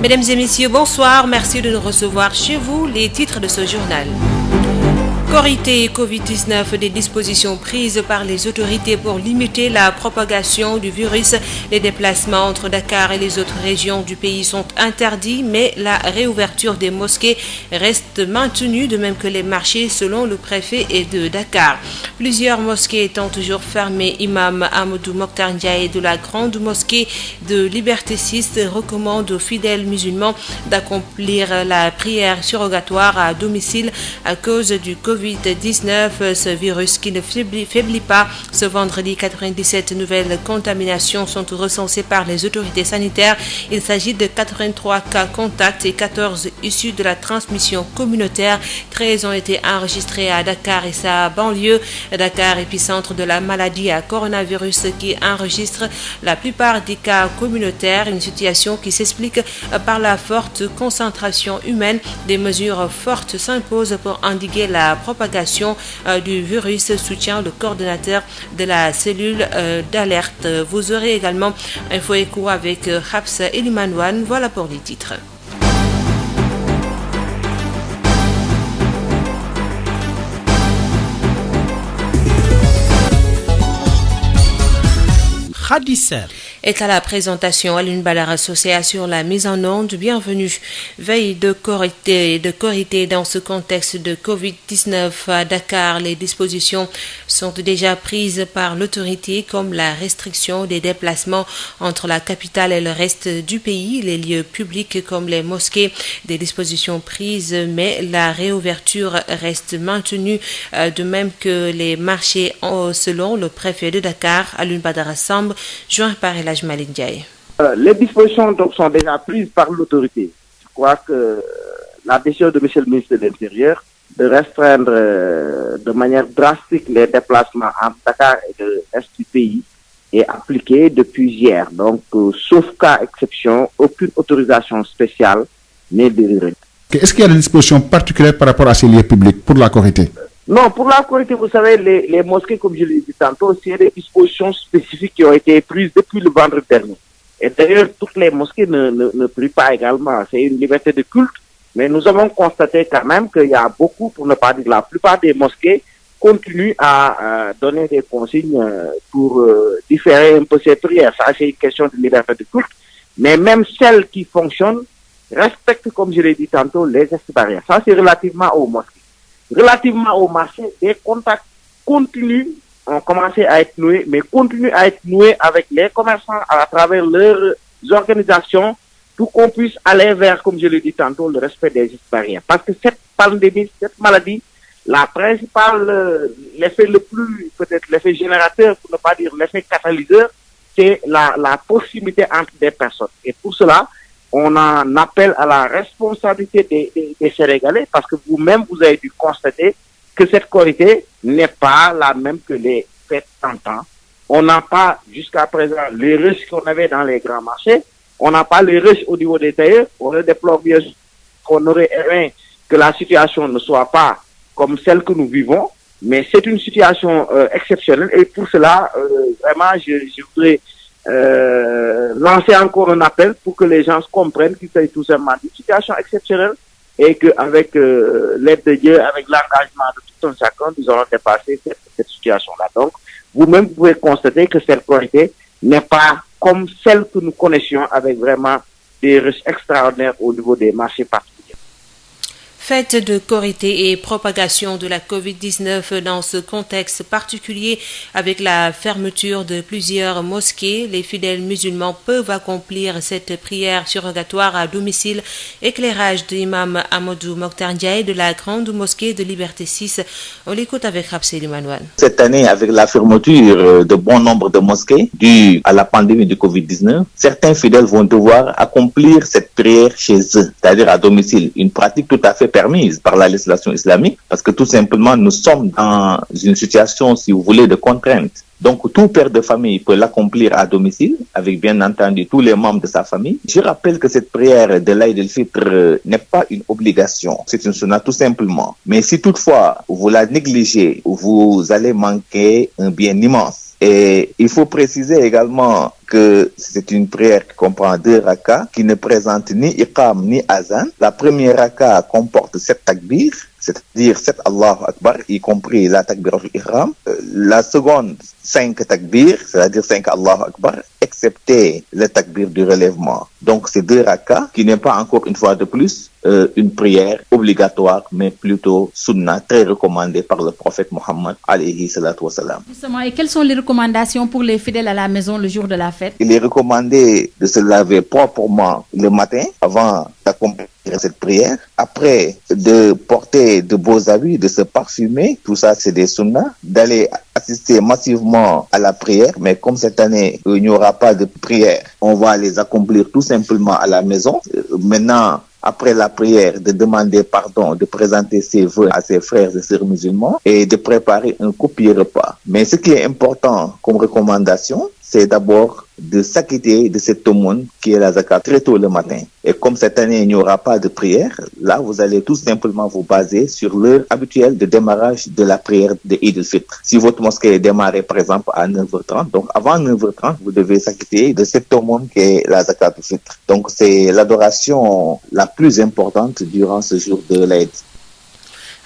Mesdames et messieurs, bonsoir. Merci de nous recevoir chez vous. Les titres de ce journal. Korité Covid-19, des dispositions prises par les autorités pour limiter la propagation du virus. Les déplacements entre Dakar et les autres régions du pays sont interdits, mais la réouverture des mosquées reste maintenue, de même que les marchés, selon le préfet de Dakar. Plusieurs mosquées étant toujours fermées, Imam Amadou Mokhtar Ndiaye de la grande mosquée de Liberté 6 recommande aux fidèles musulmans d'accomplir la prière surrogatoire à domicile à cause du Covid-19, ce virus qui ne faiblit pas. Ce vendredi, 97 nouvelles contaminations sont recensées par les autorités sanitaires. Il s'agit de 83 cas contacts et 14 issus de la transmission communautaire. 13 ont été enregistrés à Dakar et sa banlieue. Dakar, épicentre de la maladie à coronavirus, qui enregistre la plupart des cas communautaires. Une situation qui s'explique par la forte concentration humaine. Des mesures fortes s'imposent pour endiguer la propagation du virus, soutient le coordonnateur de la cellule d'alerte. Vous aurez également Info Écho avec Hafsa Elimanouane. Voilà pour les titres. Khadisser est à la présentation. Alioune Badara associée sur la mise en onde. Bienvenue. Veille de Korité dans ce contexte de Covid-19 à Dakar. Les dispositions sont déjà prises par l'autorité, comme la restriction des déplacements entre la capitale et le reste du pays, les lieux publics comme les mosquées. Des dispositions prises, mais la réouverture reste maintenue, de même que les marchés, selon le préfet de Dakar, Alioune Badara Samb, joint par Elhadji Malick Ndiaye. Les dispositions donc sont déjà prises par l'autorité. Je crois que la décision de M. le ministre de l'Intérieur de restreindre de manière drastique les déplacements entre Dakar et le reste du pays est appliquée depuis hier. Donc, sauf cas exception, aucune autorisation spéciale n'est délivrée. Est-ce qu'il y a des dispositions particulières par rapport à ces lieux publics pour la Korité? Non, pour la Korité, vous savez, les mosquées, comme je l'ai dit tantôt, c'est des dispositions spécifiques qui ont été prises depuis le vendredi dernier. Et d'ailleurs, toutes les mosquées ne prient pas également. C'est une liberté de culte. Mais nous avons constaté quand même qu'il y a beaucoup, pour ne pas dire la plupart des mosquées, continuent à donner des consignes pour différer un peu ces prières. Ça, c'est une question de liberté de culte. Mais même celles qui fonctionnent respectent, comme je l'ai dit tantôt, les gestes barrières. Ça, c'est relativement aux mosquées. Relativement au marché, des contacts ont commencé à être noués, mais continuent à être noués avec les commerçants à travers leurs organisations pour qu'on puisse aller vers, comme je l'ai dit tantôt, le respect des gestes barrières. Parce que cette pandémie, cette maladie, la principale, l'effet le plus, peut-être l'effet générateur, pour ne pas dire l'effet catalyseur, c'est la proximité entre des personnes. Et pour cela, on en appelle à la responsabilité des Sénégalais, parce que vous-même, vous avez dû constater que cette Korité n'est pas la même que les fêtes d'antan. On n'a pas, jusqu'à présent, les risques qu'on avait dans les grands marchés. On n'a pas les risques au niveau des tailleurs. On le déplore bien qu'on aurait aimé que la situation ne soit pas comme celle que nous vivons. Mais c'est une situation exceptionnelle. Et pour cela, vraiment, je voudrais lancer encore un appel pour que les gens comprennent qu'il s'agit tout simplement d'une situation exceptionnelle et qu'avec l'aide de Dieu, avec l'engagement de tout un chacun, nous allons dépasser cette situation-là. Donc, vous-même, vous pouvez constater que cette Korité n'est pas comme celle que nous connaissions, avec vraiment des risques extraordinaires au niveau des marchés particuliers. Fête de Korité et propagation de la Covid-19 dans ce contexte particulier avec la fermeture de plusieurs mosquées. Les fidèles musulmans peuvent accomplir cette prière surrogatoire à domicile. Éclairage de l'imam Amadou Mokhtar Ndiaye de la grande mosquée de Liberté 6. On l'écoute avec Hafsa Elimanouane. Cette année, avec la fermeture de bon nombre de mosquées due à la pandémie du Covid-19, certains fidèles vont devoir accomplir cette prière chez eux, c'est-à-dire à domicile. Une pratique tout à fait permise par la législation islamique, parce que tout simplement nous sommes dans une situation, si vous voulez, de contrainte. Donc tout père de famille peut l'accomplir à domicile, avec bien entendu tous les membres de sa famille. Je rappelle que cette prière de l'Aïd el-Fitr n'est pas une obligation, c'est une sunna tout simplement. Mais si toutefois vous la négligez, vous allez manquer un bien immense. Et il faut préciser également que c'est une prière qui comprend 2 rakas qui ne présentent ni iqam ni azan. La première raka comporte 7 takbir, c'est-à-dire 7 Allahu Akbar, y compris la takbir al-ihram. La seconde, 5 takbir, c'est-à-dire 5 Allahu Akbar, excepté le takbir du relèvement. Donc c'est 2 rakas qui n'est pas encore une fois de plus une prière obligatoire, mais plutôt sunna, très recommandée par le prophète Mohammed alayhi salatu wassalam. Justement, et quelles sont les recommandations pour les fidèles à la maison le jour de la fête? Il est recommandé de se laver proprement le matin avant d'accomplir cette prière. Après, de porter de beaux habits, de se parfumer, tout ça c'est des sunnas. D'aller assister massivement à la prière, mais comme cette année il n'y aura pas de prière, on va les accomplir tout simplement à la maison. Maintenant, après la prière, de demander pardon, de présenter ses vœux à ses frères et sœurs musulmans et de préparer un copieux repas. Mais ce qui est important comme recommandation, c'est d'abord de s'acquitter de cette aumône qui est la zakat très tôt le matin. Et comme cette année, il n'y aura pas de prière, là, vous allez tout simplement vous baser sur l'heure habituelle de démarrage de la prière de Eid al-Fitr. Si votre mosquée est démarrée, par exemple, à 9h30, donc avant 9h30, vous devez s'acquitter de cette aumône qui est la zakat al-Fitr. Donc, c'est l'adoration la plus importante durant ce jour de l'Aïd.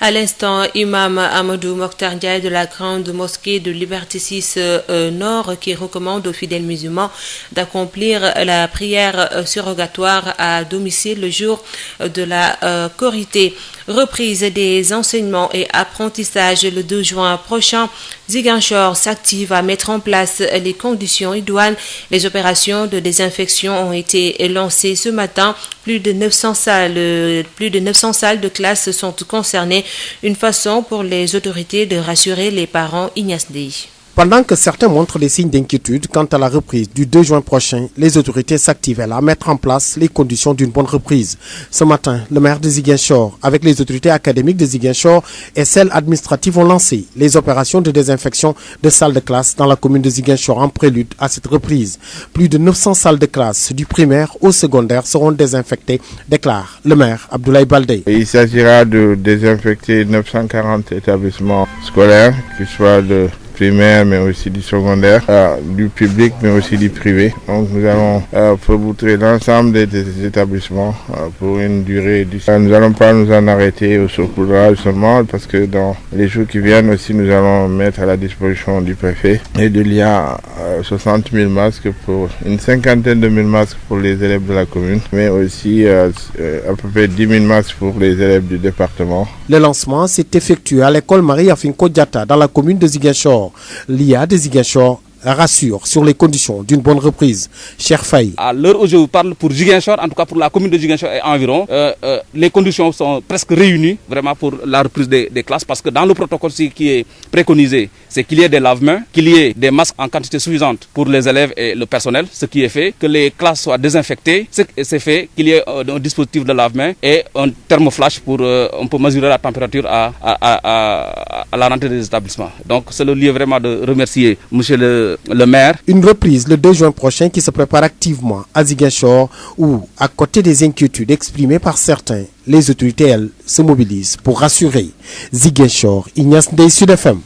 À l'instant, Imam Amadou Mokhtar Ndiaye de la grande mosquée de Liberté 6 Nord qui recommande aux fidèles musulmans d'accomplir la prière surrogatoire à domicile le jour de la Korité. Reprise des enseignements et apprentissages le 2 juin prochain. Ziguinchor s'active à mettre en place les conditions idoines. Les opérations de désinfection ont été lancées ce matin. Plus de 900 salles de classe sont concernées. Une façon pour les autorités de rassurer les parents. Ignace Dey. Pendant que certains montrent des signes d'inquiétude quant à la reprise du 2 juin prochain, les autorités s'activent à mettre en place les conditions d'une bonne reprise. Ce matin, le maire de Ziguinchor, avec les autorités académiques de Ziguinchor et celles administratives, ont lancé les opérations de désinfection de salles de classe dans la commune de Ziguinchor en prélude à cette reprise. Plus de 900 salles de classe du primaire au secondaire seront désinfectées, déclare le maire Abdoulaye Baldé. Il s'agira de désinfecter 940 établissements scolaires, qu'ils soient de primaire mais aussi du secondaire, du public mais aussi du privé. Donc nous allons feutrer l'ensemble des établissements pour une durée du... Nous n'allons pas nous en arrêter au saupoudrage seulement parce que dans les jours qui viennent aussi nous allons mettre à la disposition du préfet et de l'IA 60 000 masques pour une cinquantaine de 1000 masques pour les élèves de la commune, mais aussi à peu près 10 000 masques pour les élèves du département. Le lancement s'est effectué à l'école Marie-Afinko Diatta dans la commune de Ziguinchor. L'IA de Ziguinchor rassure sur les conditions d'une bonne reprise. Cher Faye. À l'heure où je vous parle, pour Ziguinchor, en tout cas pour la commune de Ziguinchor et environ, les conditions sont presque réunies vraiment pour la reprise des classes parce que dans le protocole qui est préconisé, c'est qu'il y ait des lave-mains, qu'il y ait des masques en quantité suffisante pour les élèves et le personnel, ce qui est fait, que les classes soient désinfectées, c'est fait, qu'il y ait un dispositif de lave-mains et un thermoflash pour on peut mesurer la température à la rentrée des établissements. Donc c'est le lieu vraiment de remercier monsieur le maire. Une reprise le 2 juin prochain qui se prépare activement à Ziguinchor où, à côté des inquiétudes exprimées par certains, les autorités, elles, se mobilisent pour rassurer. Ziguinchor, Ignace Dey, Sud FM.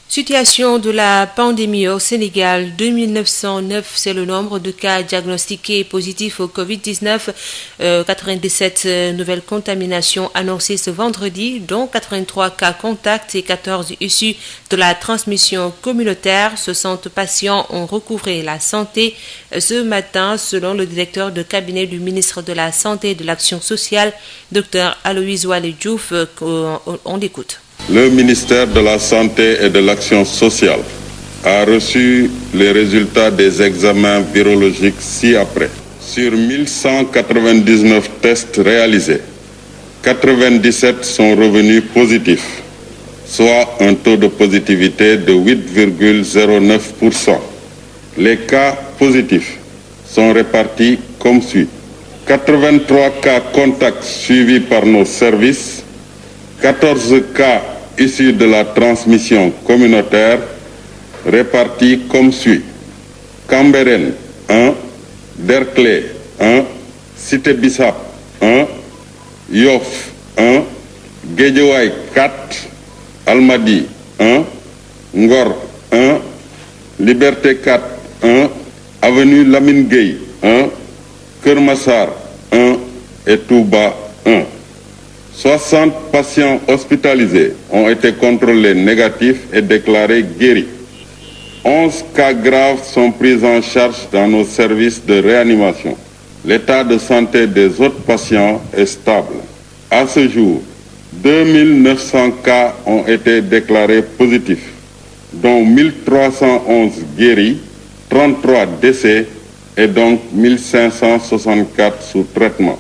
Situation de la pandémie au Sénégal, 2909, c'est le nombre de cas diagnostiqués positifs au Covid-19, 97 nouvelles contaminations annoncées ce vendredi, dont 83 cas contacts et 14 issus de la transmission communautaire. 60 patients ont recouvré la santé ce matin, selon le directeur de cabinet du ministre de la Santé et de l'Action sociale, Dr Aloïse Waly Diouf. On l'écoute. Le ministère de la Santé et de l'Action sociale a reçu les résultats des examens virologiques ci-après. Sur 1199 tests réalisés, 97 sont revenus positifs, soit un taux de positivité de 8,09%. Les cas positifs sont répartis comme suit. 83 cas contacts suivis par nos services, 14 cas issus de la transmission communautaire répartis comme suit. Cambérène 1, Derklé 1, Cité Bissap 1, Yoff 1, Guédiawaye 4, Almadies 1, Ngor 1, Liberté 4, 1, avenue Lamine Gueye, 1, Keur Massar, 1 et Touba, 1. 60 patients hospitalisés ont été contrôlés négatifs et déclarés guéris. 11 cas graves sont pris en charge dans nos services de réanimation. L'état de santé des autres patients est stable. À ce jour, 2900 cas ont été déclarés positifs, dont 1311 guéris, 33 décès et donc 1564 sous traitement.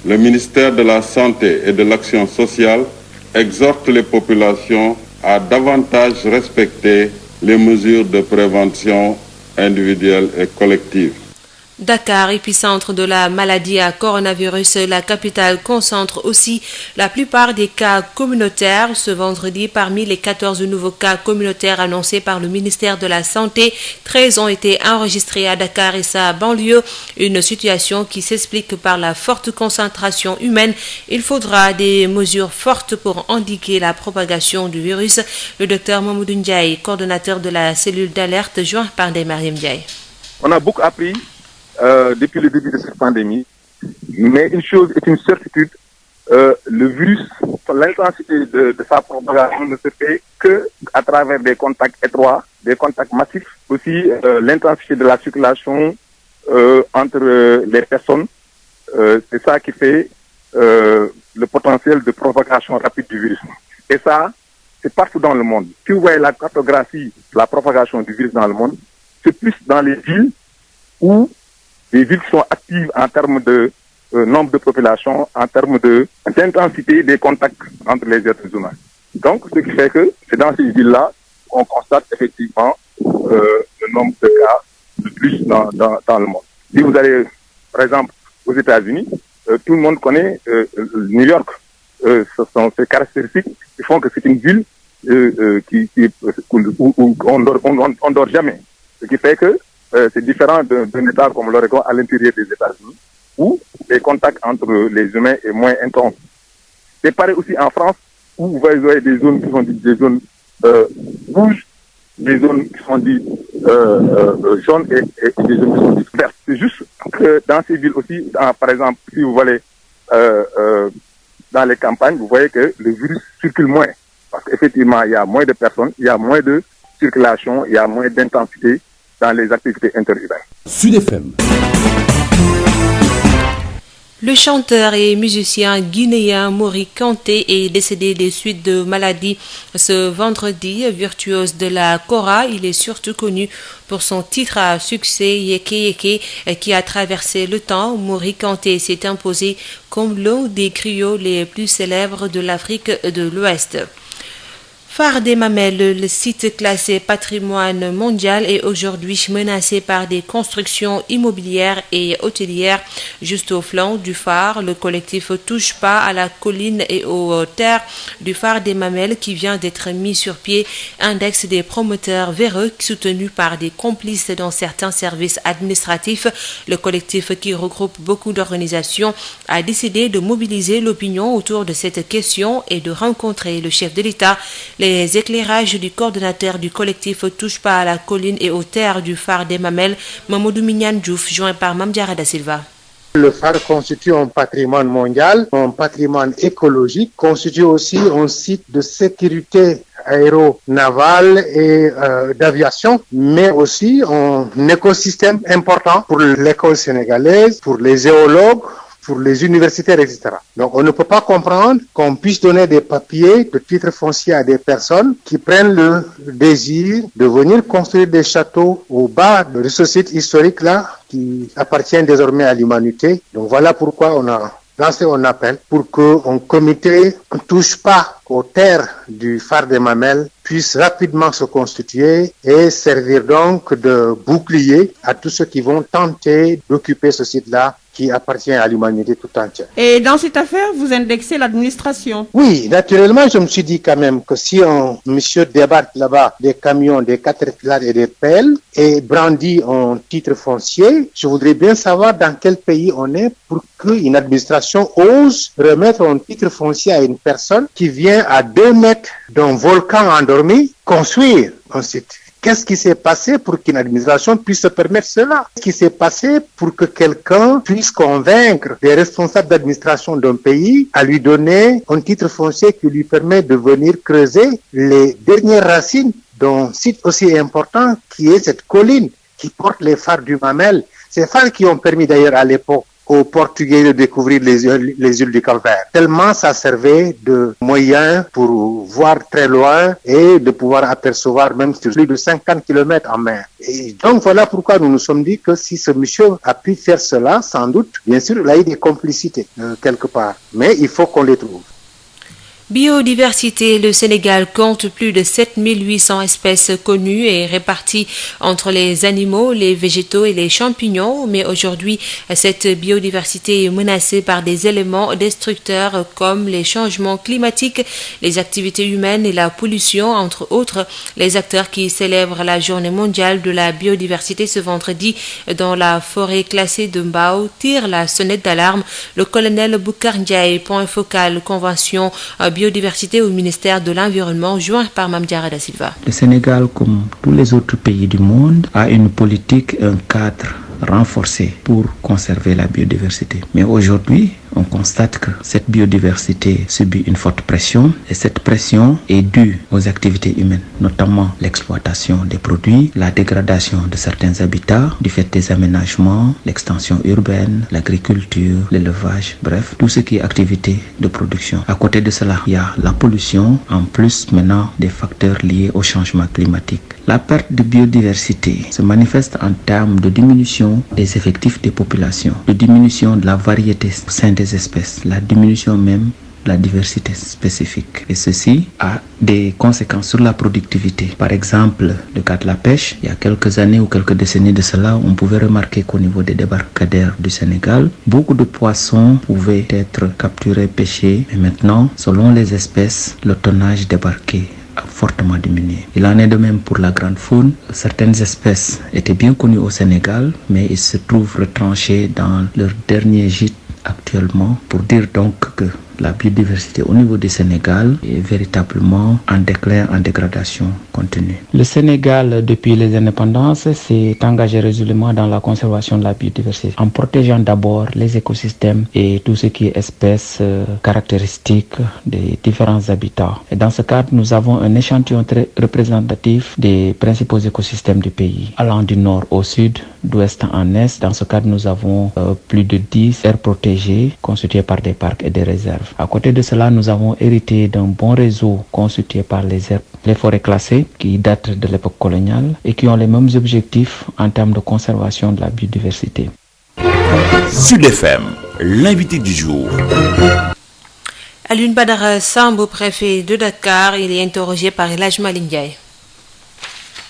Le ministère de la Santé et de l'Action sociale exhorte les populations à davantage respecter les mesures de prévention individuelle et collective. Dakar, épicentre de la maladie à coronavirus, la capitale concentre aussi la plupart des cas communautaires. Ce vendredi, parmi les 14 nouveaux cas communautaires annoncés par le ministère de la Santé, 13 ont été enregistrés à Dakar et sa banlieue. Une situation qui s'explique par la forte concentration humaine. Il faudra des mesures fortes pour endiguer la propagation du virus. Le docteur Mamoudou Ndiaye, coordonnateur de la cellule d'alerte, joint par Ndeye Mariam Ndiaye. On a beaucoup appris depuis le début de cette pandémie, mais une chose est une certitude, le virus, l'intensité de sa propagation ne se fait que à travers des contacts étroits, des contacts massifs, aussi l'intensité de la circulation entre les personnes, c'est ça qui fait le potentiel de propagation rapide du virus. Et ça, c'est partout dans le monde. Si vous voyez la cartographie de la propagation du virus dans le monde, c'est plus dans les villes où les villes qui sont actives en termes de nombre de population, en termes d'intensité des contacts entre les êtres humains. Donc, ce qui fait que c'est dans ces villes-là qu'on constate effectivement le nombre de cas le plus dans le monde. Si vous allez, par exemple, aux États-Unis, tout le monde connaît New York. Ce sont ces caractéristiques qui font que c'est une ville où on dort jamais. Ce qui fait que c'est différent d'un État comme l'Oregon à l'intérieur des États-Unis, où les contacts entre les humains est moins intense. C'est pareil aussi en France, où vous voyez des zones qui sont dites des zones rouges, des zones qui sont dites jaunes et des zones qui sont dites vertes. C'est juste que dans ces villes aussi, par exemple, si vous voyez dans les campagnes, vous voyez que le virus circule moins. Parce qu'effectivement, il y a moins de personnes, il y a moins de circulation, il y a moins d'intensité dans les activités interurbaines. Sud FM. Le chanteur et musicien guinéen Mori Kanté est décédé des suites de maladies ce vendredi. Virtuose de la kora, il est surtout connu pour son titre à succès Yeke Yeke qui a traversé le temps. Mori Kanté s'est imposé comme l'un des griots les plus célèbres de l'Afrique de l'Ouest. Phare des Mamelles, le site classé patrimoine mondial est aujourd'hui menacé par des constructions immobilières et hôtelières juste au flanc du phare. Le collectif Touche pas à la colline et aux terres du phare des Mamelles qui vient d'être mis sur pied indexe des promoteurs véreux soutenus par des complices dans certains services administratifs. Le collectif qui regroupe beaucoup d'organisations a décidé de mobiliser l'opinion autour de cette question et de rencontrer le chef de l'État. Les éclairages du coordonnateur du collectif Touche pas à la colline et aux terres du phare des Mamelles, Mamadou Mignane Diouf, joint par Mame Diarra Da Silva. Le phare constitue un patrimoine mondial, un patrimoine écologique, constitue aussi un site de sécurité aéronavale et d'aviation, mais aussi un écosystème important pour l'école sénégalaise, pour les géologues, pour les universitaires, etc. Donc, on ne peut pas comprendre qu'on puisse donner des papiers de titres fonciers à des personnes qui prennent le désir de venir construire des châteaux au bas de ce site historique-là qui appartient désormais à l'humanité. Donc, voilà pourquoi on a lancé un appel pour qu'un comité ne touche pas aux terres du phare des Mamelles puisse rapidement se constituer et servir donc de bouclier à tous ceux qui vont tenter d'occuper ce site-là qui appartient à l'humanité tout entière. Et dans cette affaire, vous indexez l'administration? Oui, naturellement, je me suis dit quand même que si un monsieur débarque là-bas des camions, des caterpillars et des pelles et brandit un titre foncier, je voudrais bien savoir dans quel pays on est pour qu'une administration ose remettre un titre foncier à une personne qui vient à 2 mètres d'un volcan endormi construire un site. Qu'est-ce qui s'est passé pour qu'une administration puisse se permettre cela? Qu'est-ce qui s'est passé pour que quelqu'un puisse convaincre les responsables d'administration d'un pays à lui donner un titre foncier qui lui permet de venir creuser les dernières racines d'un site aussi important qui est cette colline qui porte les phares du Mamel. Ces phares qui ont permis d'ailleurs à l'époque aux Portugais de découvrir les îles du Cap-Vert. Tellement ça servait de moyen pour voir très loin et de pouvoir apercevoir même sur plus de 50 km en mer. Et donc voilà pourquoi nous nous sommes dit que si ce monsieur a pu faire cela, sans doute, bien sûr, il a eu des complicités quelque part. Mais il faut qu'on les trouve. Biodiversité, le Sénégal compte plus de 7800 espèces connues et réparties entre les animaux, les végétaux et les champignons. Mais aujourd'hui, cette biodiversité est menacée par des éléments destructeurs comme les changements climatiques, les activités humaines et la pollution, entre autres. Les acteurs qui célèbrent la journée mondiale de la biodiversité ce vendredi dans la forêt classée de Mbao tirent la sonnette d'alarme. Le colonel Boukar Ndiaye, point focal, convention biodiversité au ministère de l'Environnement, joint par Mame Diarra Da Silva. Le Sénégal, comme tous les autres pays du monde, a une politique, un cadre renforcé pour conserver la biodiversité. Mais aujourd'hui, on constate que cette biodiversité subit une forte pression et cette pression est due aux activités humaines, notamment l'exploitation des produits, la dégradation de certains habitats du fait des aménagements, l'extension urbaine, l'agriculture, l'élevage, bref, tout ce qui est activité de production. À côté de cela, il y a la pollution, en plus maintenant des facteurs liés au changement climatique. La perte de biodiversité se manifeste en termes de diminution des effectifs des populations, de diminution de la variété au sein des espèces, la diminution même de la diversité spécifique. Et ceci a des conséquences sur la productivité. Par exemple, le cas de la pêche, il y a quelques années ou quelques décennies de cela, on pouvait remarquer qu'au niveau des débarcadères du Sénégal, beaucoup de poissons pouvaient être capturés, pêchés. Mais maintenant, selon les espèces, le tonnage débarqué a fortement diminué. Il en est de même pour la grande faune. Certaines espèces étaient bien connues au Sénégal, mais ils se trouvent retranchés dans leur dernier gîte actuellement, pour dire donc que la biodiversité au niveau du Sénégal est véritablement en déclin, en dégradation continue. Le Sénégal, depuis les indépendances, s'est engagé résolument dans la conservation de la biodiversité, en protégeant d'abord les écosystèmes et tout ce qui est espèces caractéristiques des différents habitats. Et dans ce cadre, nous avons un échantillon très représentatif des principaux écosystèmes du pays, allant du nord au sud, d'ouest en est. Dans ce cadre, nous avons plus de 10 aires protégées constituées par des parcs et des réserves. À côté de cela, nous avons hérité d'un bon réseau constitué par les forêts classées qui datent de l'époque coloniale et qui ont les mêmes objectifs en termes de conservation de la biodiversité. Sud FM, l'invité du jour. Alioune Badara Samb, préfet de Dakar, il est interrogé par El Hadj Malick Ndiaye.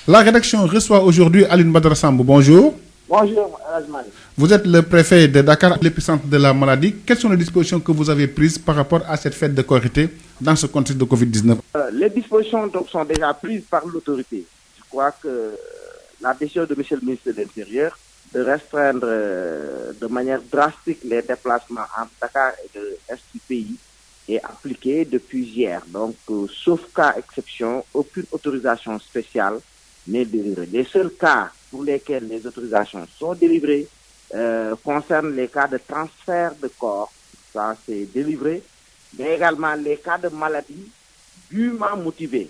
La rédaction reçoit aujourd'hui Alioune Badara Samb. Bonjour. Bonjour, El Hadj Malick. Vous êtes le préfet de Dakar, l'épicentre de la maladie. Quelles sont les dispositions que vous avez prises par rapport à cette fête de Korité dans ce contexte de Covid-19? Les dispositions donc, sont déjà prises par l'autorité. Je crois que la décision de M. le ministre de l'Intérieur de restreindre de manière drastique les déplacements entre Dakar et de l'Est du pays est appliquée depuis hier. Donc, sauf cas exception, aucune autorisation spéciale n'est délivrée. Les seuls cas pour lesquels les autorisations sont délivrées concernent les cas de transfert de corps, ça c'est délivré, mais également les cas de maladies dûment motivées.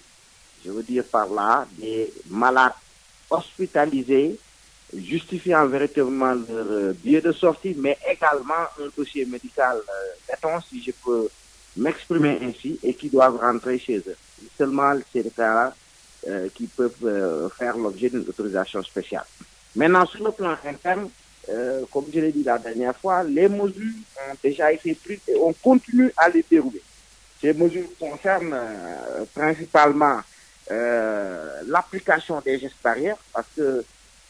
Je veux dire par là des malades hospitalisés justifiant véritablement leur billet de sortie, mais également un dossier médical béton, si je peux m'exprimer ainsi, et qui doivent rentrer chez eux. Seulement ces cas-là qui peuvent faire l'objet d'une autorisation spéciale. Maintenant, sur le plan interne, comme je l'ai dit la dernière fois, les mesures ont déjà été prises et on continue à les dérouler. Ces mesures concernent principalement l'application des gestes barrières, parce que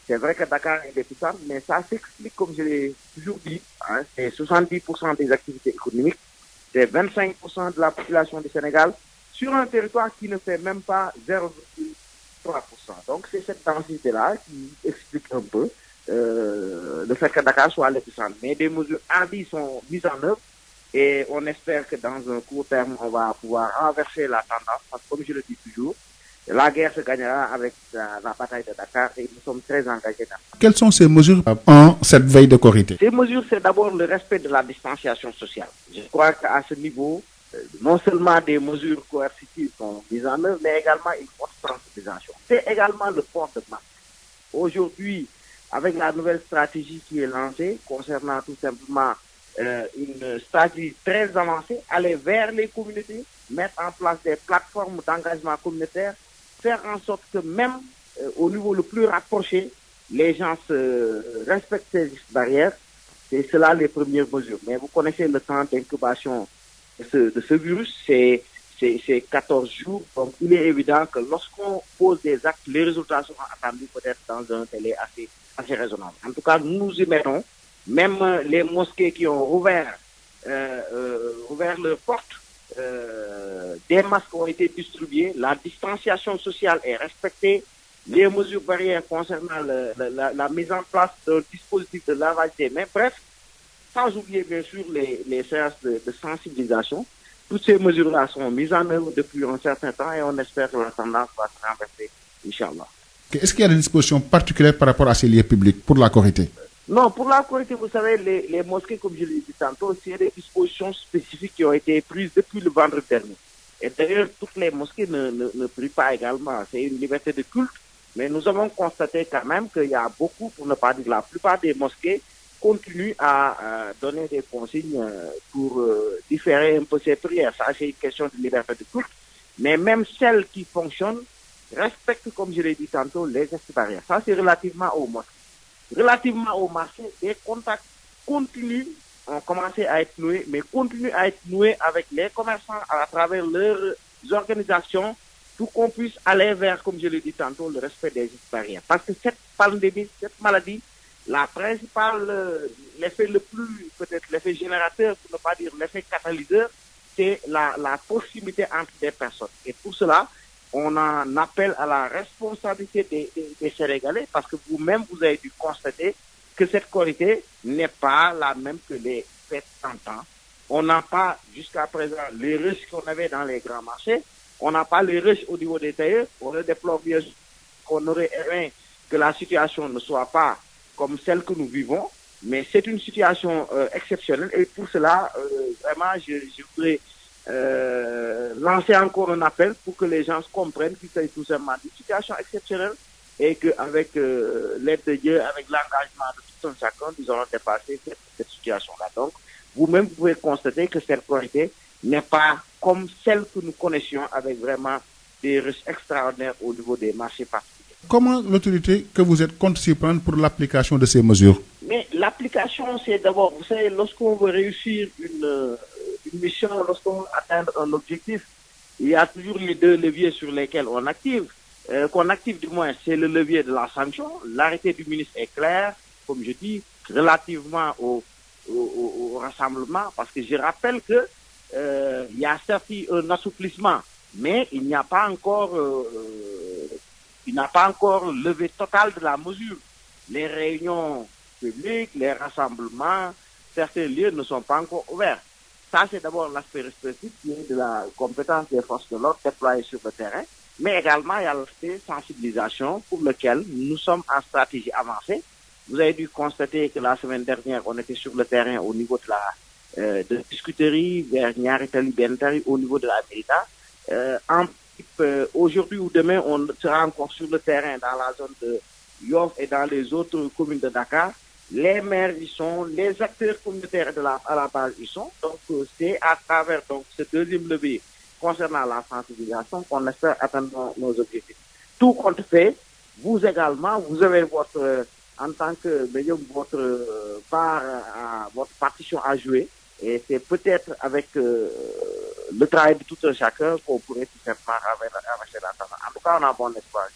c'est vrai que Dakar est l'épicentre, mais ça s'explique, comme je l'ai toujours dit, hein, c'est 70% des activités économiques, c'est 25% de la population du Sénégal, sur un territoire qui ne fait même pas 0,3%. Donc c'est cette densité-là qui explique un peu le fait que Dakar soit l'épicentre. Mais des mesures hardies sont mises en œuvre et on espère que dans un court terme, on va pouvoir renverser la tendance. Parce que comme je le dis toujours, La guerre se gagnera avec la bataille de Dakar et nous sommes très engagés dans ça. Quelles sont ces mesures en cette veille de Korité? Ces mesures, c'est d'abord le respect de la distanciation sociale. Je crois qu'à ce niveau, non seulement des mesures coercitives sont mises en œuvre, mais également une forte sensibilisation. C'est également le port de masque. Aujourd'hui, avec la nouvelle stratégie qui est lancée, concernant tout simplement une stratégie très avancée, aller vers les communautés, mettre en place des plateformes d'engagement communautaire, faire en sorte que même au niveau le plus rapproché, les gens respectent ces barrières. C'est cela les premières mesures. Mais vous connaissez le temps d'incubation de ce virus, c'est 14 jours. Donc il est évident que lorsqu'on pose des actes, les résultats seront attendus peut-être dans un délai assez raisonnable. En tout cas, nous y mettons. Même les mosquées qui ont ouvert leurs portes, des masques ont été distribués, la distanciation sociale est respectée, les mesures barrières concernant la mise en place d'un dispositif de lavage des mains, bref, sans oublier bien sûr les séances de sensibilisation. Toutes ces mesures-là sont mises en œuvre depuis un certain temps et on espère que la tendance va se renverser, Inch'Allah. Est-ce qu'il y a des dispositions particulières par rapport à ces lieux publics pour la Korité? Non, pour la Korité, vous savez, les mosquées, comme je l'ai dit tantôt, c'est des dispositions spécifiques qui ont été prises depuis le vendredi dernier. Et d'ailleurs, toutes les mosquées ne prient pas également. C'est une liberté de culte. Mais nous avons constaté quand même qu'il y a beaucoup, pour ne pas dire la plupart des mosquées, continuent à donner des consignes pour différer un peu ces prières. Ça, c'est une question de liberté de culte. Mais même celles qui fonctionnent respectent, comme je l'ai dit tantôt, les gestes barrières. Ça, c'est relativement aux mosquées. Relativement au marché, des contacts continuent, ont commencé à être noués, mais continuent à être noués avec les commerçants à travers leurs organisations, pour qu'on puisse aller vers, comme je l'ai dit tantôt, le respect des gestes barrières. Parce que cette pandémie, cette maladie, la principale, l'effet le plus, peut-être l'effet générateur, pour ne pas dire l'effet catalyseur, c'est la proximité entre des personnes. Et pour cela, on en appelle à la responsabilité des Sénégalais, parce que vous-même, vous avez dû constater que cette Korité n'est pas la même que les fêtes d'antan. On n'a pas, jusqu'à présent, les risques qu'on avait dans les grands marchés. On n'a pas les risques au niveau des tailleurs. On le déplore bien qu'on aurait aimé que la situation ne soit pas comme celle que nous vivons. Mais c'est une situation exceptionnelle. Et pour cela, vraiment, je voudrais lancer encore un appel pour que les gens comprennent qu'il s'agit tout simplement d'une situation exceptionnelle et qu'avec l'aide de Dieu, avec l'engagement de tout un chacun, nous allons dépasser cette situation-là. Donc, vous-même, vous pouvez constater que cette Korité n'est pas comme celle que nous connaissions avec vraiment des risques extraordinaires au niveau des marchés particuliers. Comment l'autorité que vous êtes compte s'y prendre pour l'application de ces mesures? Mais l'application, c'est d'abord, vous savez, lorsqu'on veut réussir une mission, lorsqu'on veut atteindre un objectif, il y a toujours les deux leviers sur lesquels on active. Qu'on active du moins, c'est le levier de la sanction. L'arrêté du ministre est clair, comme je dis, relativement au rassemblement, parce que je rappelle que il y a certes un assouplissement, mais il n'a pas encore levé total de la mesure. Les réunions publiques, les rassemblements, certains lieux ne sont pas encore ouverts. Ça, c'est d'abord l'aspect répressif qui est de la compétence des forces de l'ordre déployées sur le terrain, mais également il y a l'aspect sensibilisation pour lequel nous sommes en stratégie avancée. Vous avez dû constater que la semaine dernière, on était sur le terrain au niveau de Biscuiterie, vers Niaritali, Bentari, au niveau de la Mérida. Aujourd'hui ou demain, on sera encore sur le terrain dans la zone de Yoff et dans les autres communes de Dakar. Les maires y sont, les acteurs communautaires à la base y sont. Donc, c'est à travers ce deuxième levier concernant la sensibilisation qu'on espère atteindre nos objectifs. Tout compte fait, vous également, vous avez en tant que médium, votre partition à jouer. Et c'est peut-être avec le travail de tout un chacun qu'on pourrait tout simplement avancer dans ça. En tout cas, on a bon espoir.